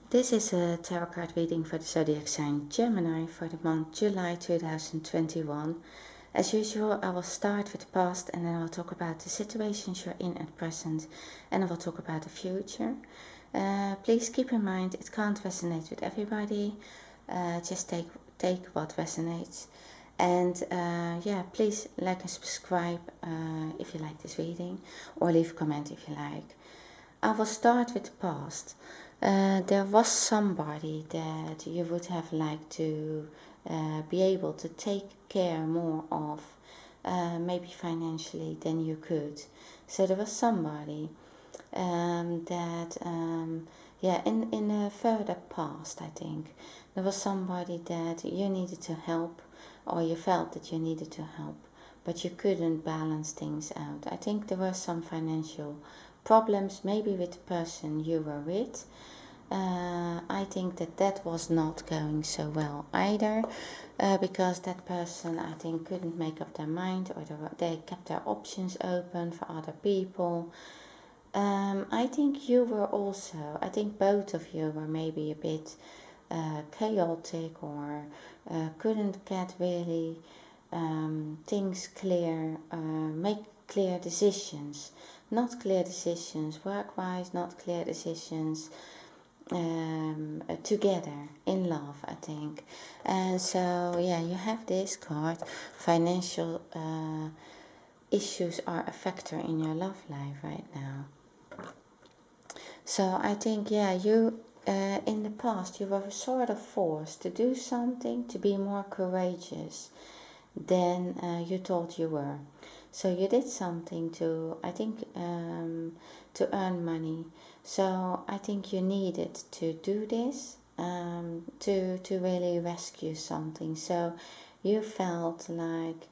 This is a tarot card reading for the zodiac sign Gemini for the month July 2021. As usual, I will start with the past and then I will talk about the situations you're in at present and I will talk about the future. Please keep in mind it can't resonate with everybody. Just take what resonates. And yeah, please like and subscribe if you like this reading, or leave a comment if you like. I will start with the past. There was somebody that you would have liked to be able to take care more of, maybe financially than you could. So there was somebody that, yeah, in the further past, I think, there was somebody that you needed to help, or you felt that you needed to help, but you couldn't balance things out. I think there were some financial problems, maybe with the person you were with. I think that was not going so well either, because that person, I think, couldn't make up their mind, or they kept their options open for other people. I think you were also, I think both of you were maybe a bit chaotic, or couldn't get really things clear, make clear decisions. Not clear decisions work-wise, not clear decisions together in love, I think. And so yeah, you have this card. Financial issues are a factor in your love life right now. So I think, yeah, you in the past you were sort of forced to do something, to be more courageous than you thought you were. So you did something to, I think, to earn money. So I think you needed to do this to really rescue something. So you felt like,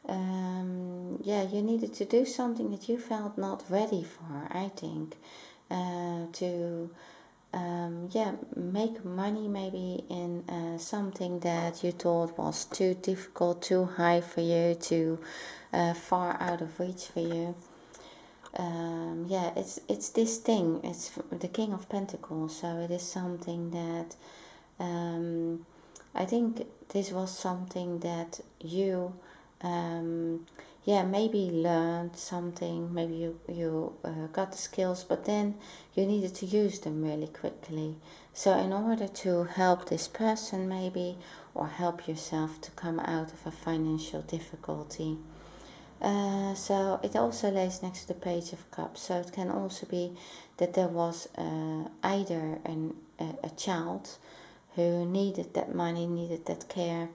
yeah, you needed to do something that you felt not ready for, I think, to yeah, make money maybe in something that you thought was too difficult, too high for you, too far out of reach for you. Yeah, it's this thing. It's the King of Pentacles, so it is something that I think this was something that you yeah, maybe learned something, maybe you got the skills, but then you needed to use them really quickly. So in order to help this person maybe, or help yourself to come out of a financial difficulty. So it also lays next to the Page of Cups. So it can also be that there was either a child who needed that money, needed that care,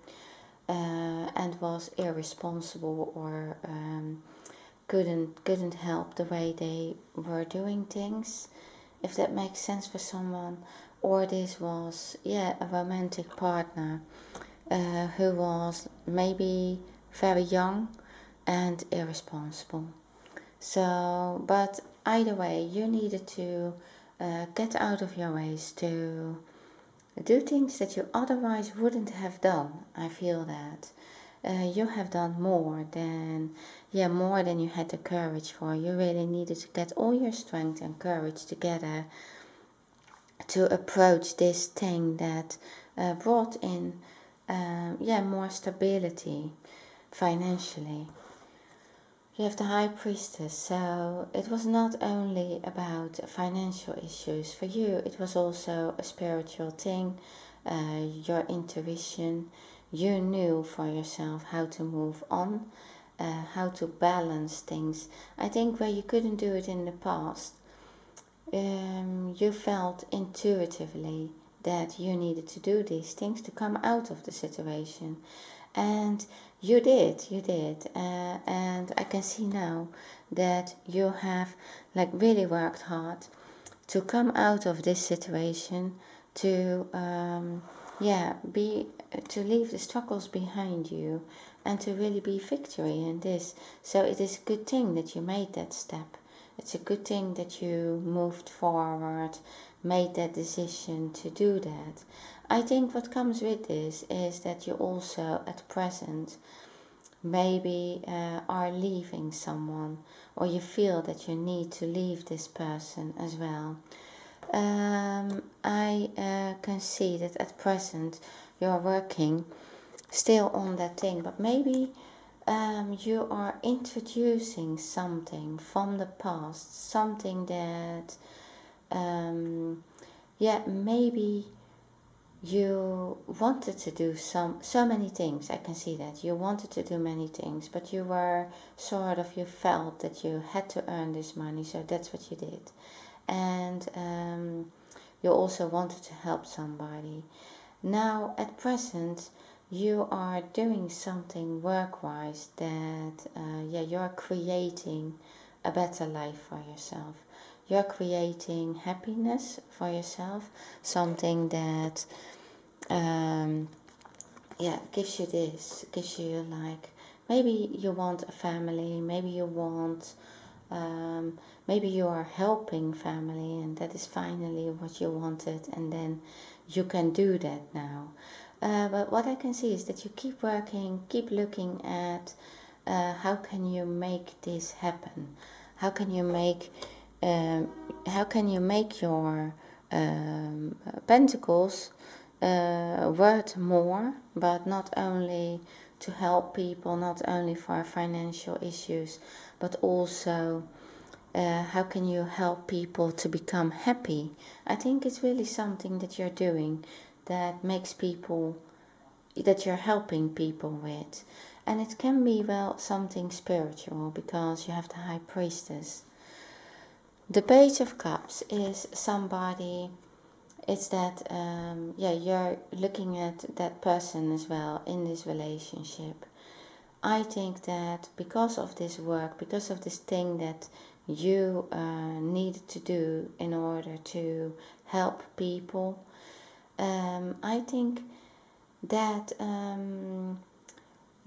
and was irresponsible, or couldn't help the way they were doing things, if that makes sense for someone. Or this was, yeah, a romantic partner who was maybe very young and irresponsible. So, but either way, you needed to get out of your ways to do things that you otherwise wouldn't have done. I feel that you have done more than, yeah, more than you had the courage for. You really needed to get all your strength and courage together to approach this thing that brought in, yeah, more stability financially. You have the High Priestess, so it was not only about financial issues. For you, it was also a spiritual thing, your intuition. You knew for yourself how to move on, how to balance things. I think where you couldn't do it in the past, you felt intuitively that you needed to do these things to come out of the situation. And you did, and I can see now that you have like really worked hard to come out of this situation, to yeah, to leave the struggles behind you, and to really be victory in this. So it is a good thing that you made that step. It's a good thing that you moved forward, made that decision to do that. I think what comes with this is that you also at present maybe are leaving someone, or you feel that you need to leave this person as well. I can see that at present you're working still on that thing, but maybe you are introducing something from the past, something that, yeah, maybe you wanted to do so many things. I can see that you wanted to do many things, but you were sort of, you felt that you had to earn this money, so that's what you did. And you also wanted to help somebody. Now at present you are doing something work-wise that yeah, you're creating a better life for yourself. You're creating happiness for yourself, something that yeah, gives you this, gives you like, maybe you want a family, maybe you want, maybe you are helping family and that is finally what you wanted, and then you can do that now. But what I can see is that you keep working, keep looking at how can you make this happen? How can you make, how can you make your pentacles worth more, but not only to help people, not only for financial issues, but also how can you help people to become happy? I think it's really something that you're doing that makes people, that you're helping people with. And it can be, well, something spiritual, because you have the High Priestess. The Page of Cups is somebody, it's that, yeah, you're looking at that person as well in this relationship. I think that because of this work, because of this thing that you needed to do in order to help people, I think that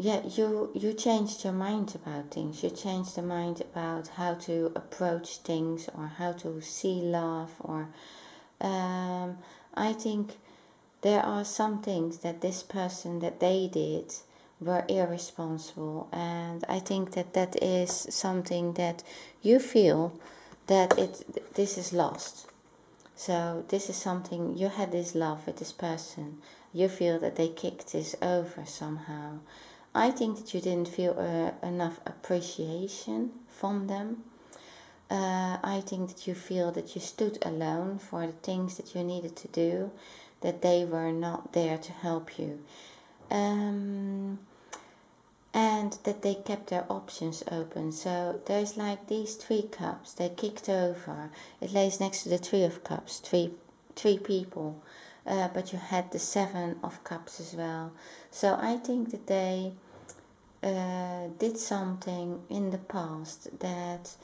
yeah, you changed your mind about things. You changed your mind about how to approach things or how to see love, or I think there are some things that this person, that they did, were irresponsible, and I think that that is something that you feel that this is lost. So this is something, you had this love with this person, you feel that they kicked this over somehow. I think that you didn't feel enough appreciation from them. I think that you feel that you stood alone for the things that you needed to do, that they were not there to help you. And that they kept their options open. So there's like these 3 cups, they kicked over. It lays next to the 3 of Cups, three people. But you had the 7 of Cups as well. So I think that they did something in the past that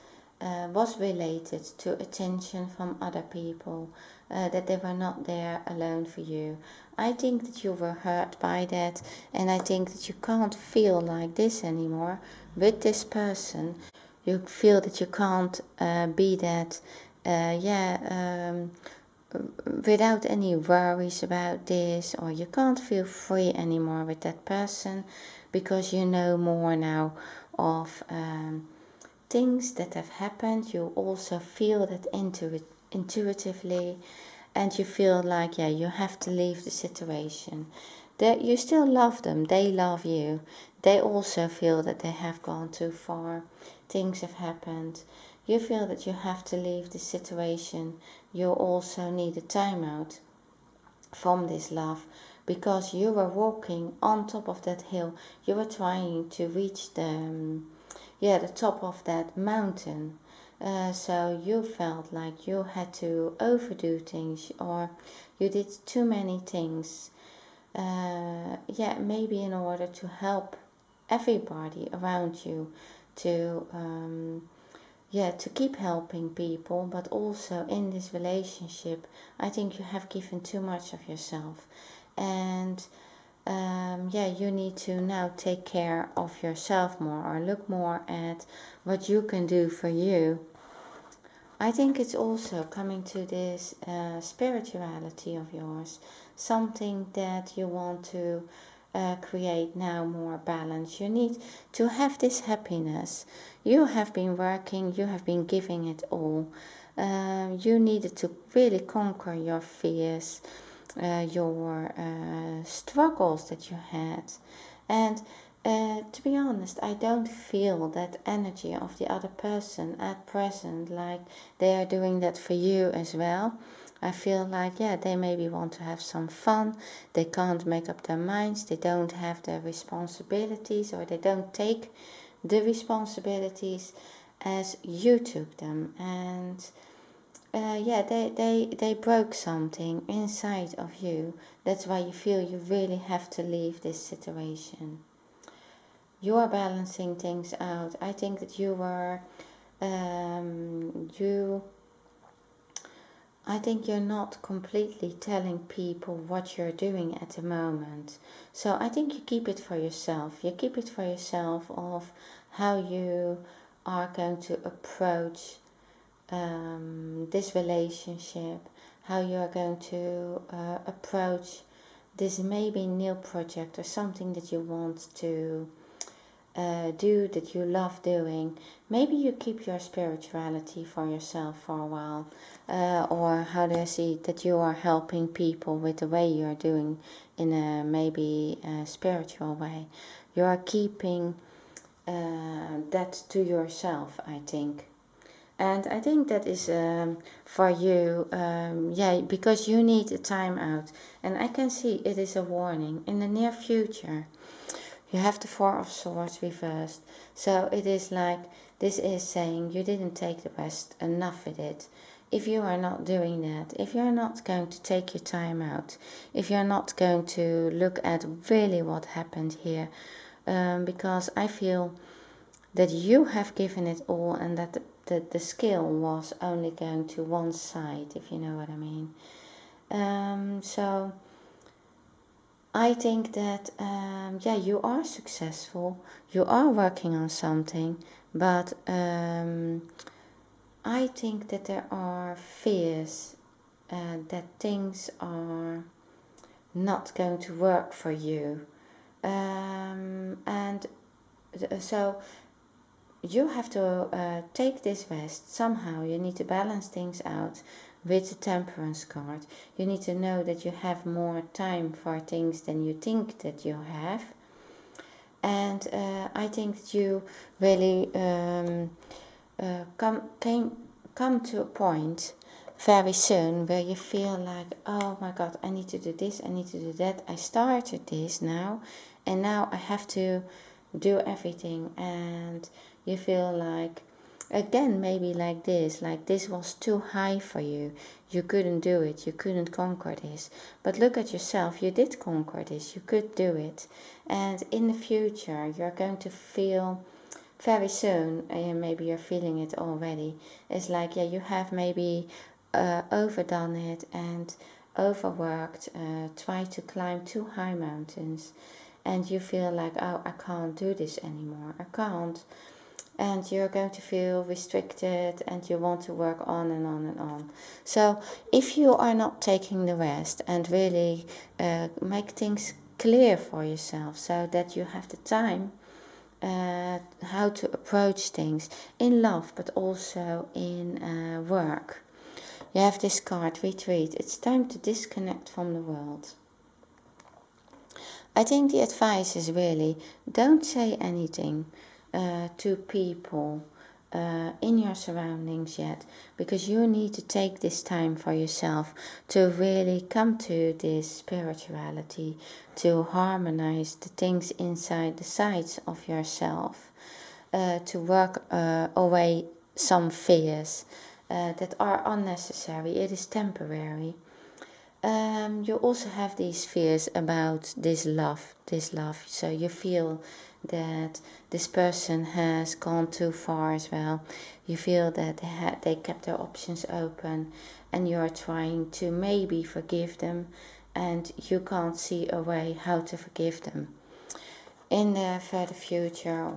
was related to attention from other people, that they were not there alone for you. I think that you were hurt by that, and I think that you can't feel like this anymore with this person. You feel that you can't be that, without any worries about this, or you can't feel free anymore with that person, because you know more now of things that have happened. You also feel that intuitively, and you feel like, yeah, you have to leave the situation. That you still love them, they love you, they also feel that they have gone too far, things have happened. You feel that you have to leave the situation. You also need a timeout from this love, because you were walking on top of that hill. You were trying to reach the top of that mountain. So you felt like you had to overdo things, or you did too many things. Yeah, maybe in order to help everybody around you, to to keep helping people, but also in this relationship, I think you have given too much of yourself, and you need to now take care of yourself more, or look more at what you can do for you. I think it's also coming to this spirituality of yours, something that you want to create now more balance. You need to have this happiness. You have been working, you have been giving it all. You needed to really conquer your fears, your struggles that you had. And to be honest, I don't feel that energy of the other person at present, like they are doing that for you as well. I feel like, yeah, they maybe want to have some fun, they can't make up their minds, they don't have their responsibilities, or they don't take the responsibilities as you took them. And yeah, they broke something inside of you. That's why you feel you really have to leave this situation. You are balancing things out. I think that I think you're not completely telling people what you're doing at the moment. So I think you keep it for yourself. You keep it for yourself of how you are going to approach this relationship, how you are going to approach this maybe new project or something that you want to do, that you love doing. Maybe you keep your spirituality for yourself for a while, or how do I see it, that you are helping people with the way you are doing in a maybe a spiritual way. You are keeping that to yourself, I think. And I think that is for you, yeah, because you need a time out. And I can see it is a warning in the near future. You have the Four of Swords reversed. So it is like, this is saying you didn't take the rest, enough with it. If you are not doing that, if you're not going to take your time out, if you're not going to look at really what happened here, because I feel that you have given it all and that the skill was only going to one side, if you know what I mean. So I think that, yeah, you are successful, you are working on something, but I think that there are fears that things are not going to work for you. And so you have to take this rest somehow. You need to balance things out with the Temperance card. You need to know that you have more time for things than you think that you have. And I think that you really come to a point very soon where you feel like, oh my God, I need to do this, I need to do that. I started this now, and now I have to do everything. And you feel like, again, maybe like this was too high for you. You couldn't do it, you couldn't conquer this. But look at yourself, you did conquer this, you could do it. And in the future, you're going to feel very soon, and maybe you're feeling it already, it's like, yeah, you have maybe overdone it and overworked, tried to climb too high mountains, and you feel like, oh, I can't do this anymore, I can't. And you're going to feel restricted and you want to work on and on and on. So if you are not taking the rest and really make things clear for yourself so that you have the time how to approach things in love but also in work. You have this card, retreat. It's time to disconnect from the world. I think the advice is really, don't say anything to people in your surroundings yet, because you need to take this time for yourself to really come to this spirituality, to harmonize the things inside the sides of yourself, to work away some fears that are unnecessary. It is temporary. You also have these fears about this love. So you feel that this person has gone too far as well. You feel that they kept their options open, and you are trying to maybe forgive them, and you can't see a way how to forgive them. In the further future,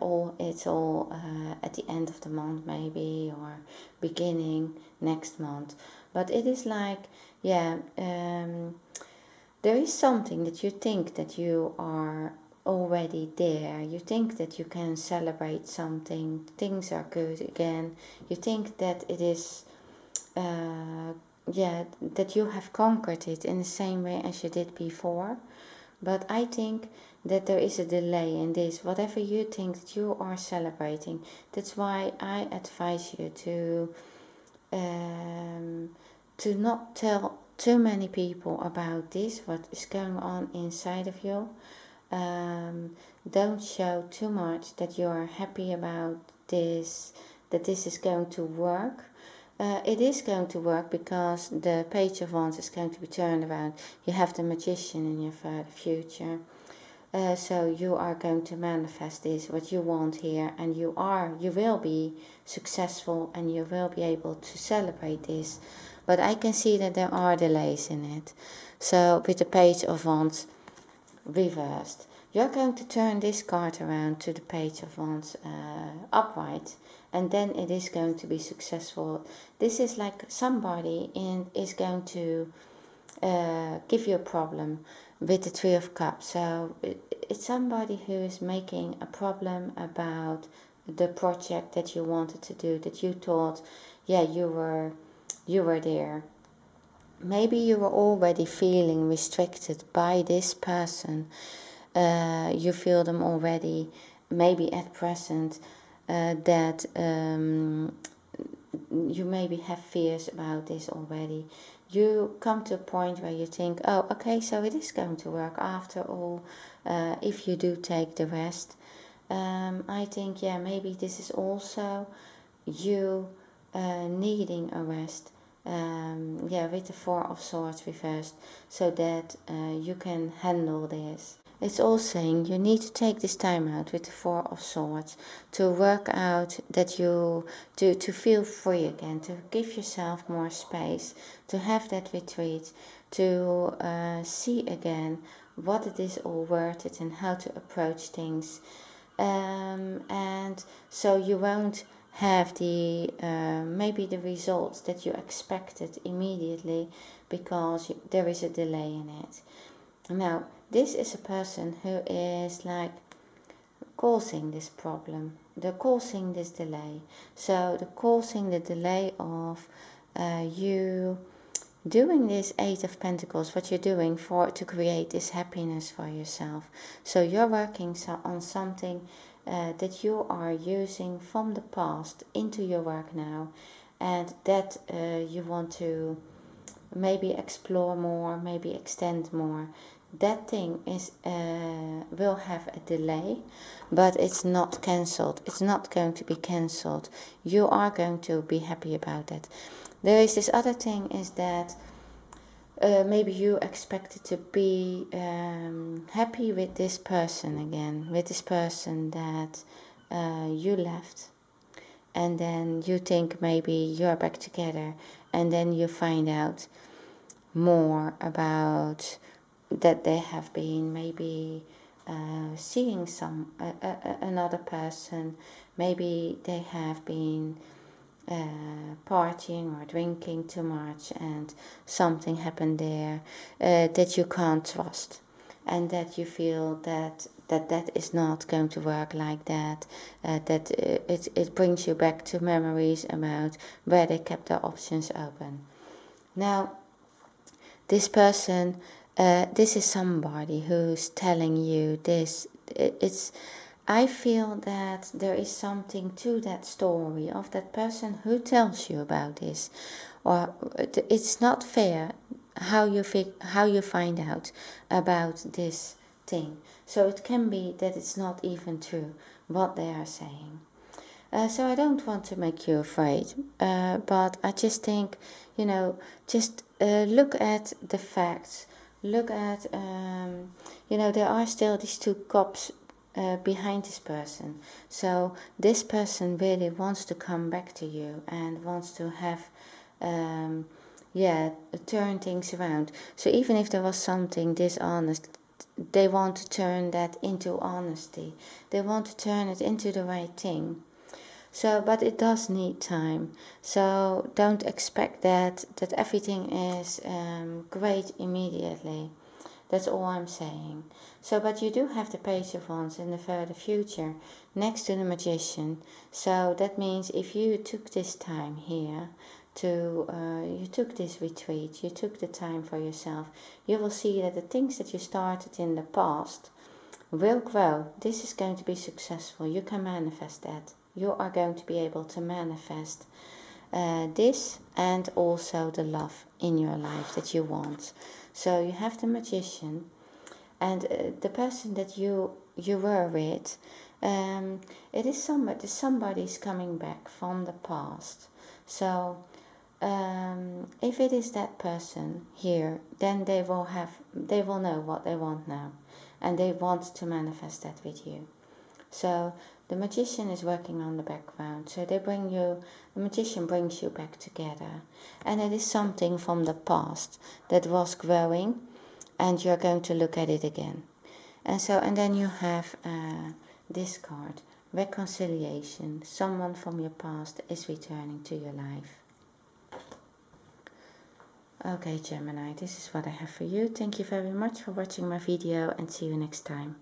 or it's all at the end of the month maybe, or beginning next month. But it is like, yeah, there is something that you think that you are already there. You think that you can celebrate something, things are good again. You think that it is yeah, that you have conquered it in the same way as you did before. But I think that there is a delay in this. Whatever you think that you are celebrating, that's why I advise you to not tell too many people about this, what is going on inside of you. Don't show too much that you are happy about this, that this is going to work. It is going to work because the Page of Wands is going to be turned around. You have the Magician in your further future. So you are going to manifest this, what you want here, and you will be successful and you will be able to celebrate this. But I can see that there are delays in it. So with the Page of Wands reversed, you're going to turn this card around to the Page of Wands upright, and then it is going to be successful. This is like somebody is going to give you a problem with the Three of Cups. So it's somebody who is making a problem about the project that you wanted to do, that you thought, yeah, you were there. Maybe you were already feeling restricted by this person. You feel them already, maybe at present, that you maybe have fears about this already. You come to a point where you think, oh, okay, so it is going to work after all, if you do take the rest. I think, yeah, maybe this is also you needing a rest. Yeah, with the Four of Swords reversed, so that you can handle this. It's all saying you need to take this time out with the Four of Swords to work out that you to feel free again, to give yourself more space, to have that retreat, to see again what it is all worth it and how to approach things. And so you won't have the maybe the results that you expected immediately because there is a delay in it. Now, this is a person who is like causing this problem, they're causing this delay. So they're causing the delay of you doing this Eight of Pentacles, what you're doing to create this happiness for yourself. So you're working on something that you are using from the past into your work now, and that you want to maybe explore more, maybe extend more. That thing will have a delay, but it's not cancelled. It's not going to be cancelled. You are going to be happy about that. There is this other thing, is that maybe you expected to be happy with this person again, with this person that you left, and then you think maybe you're back together, and then you find out more about that they have been maybe seeing another person. Maybe they have been partying or drinking too much, and something happened there that you can't trust, and that you feel that is not going to work like that, that it brings you back to memories about where they kept their options open. Now, this person, this is somebody who's telling you this. I feel that there is something to that story of that person who tells you about this, or it's not fair how you find out about this thing. So it can be that it's not even true what they are saying. So I don't want to make you afraid, but I just think, just look at the facts. Look at, there are still these two cups behind this person. So this person really wants to come back to you and wants to have, turn things around. So even if there was something dishonest, they want to turn that into honesty. They want to turn it into the right thing. So, but it does need time. So don't expect that everything is great immediately. That's all I'm saying. So, but you do have the Page of Wands in the further future next to the Magician. So that means if you took this time here you took this retreat, you took the time for yourself. You will see that the things that you started in the past will grow. This is going to be successful. You can manifest that. You are going to be able to manifest this, and also the love in your life that you want. So you have the Magician, and the person that you were with, it is somebody's coming back from the past. So if it is that person here, then they will know what they want now, and they want to manifest that with you. So the Magician is working on the background. So the Magician brings you back together, and it is something from the past that was growing, and you're going to look at it again. And then you have this card, reconciliation. Someone from your past is returning to your life. Okay, Gemini, this is what I have for you. Thank you very much for watching my video, and see you next time.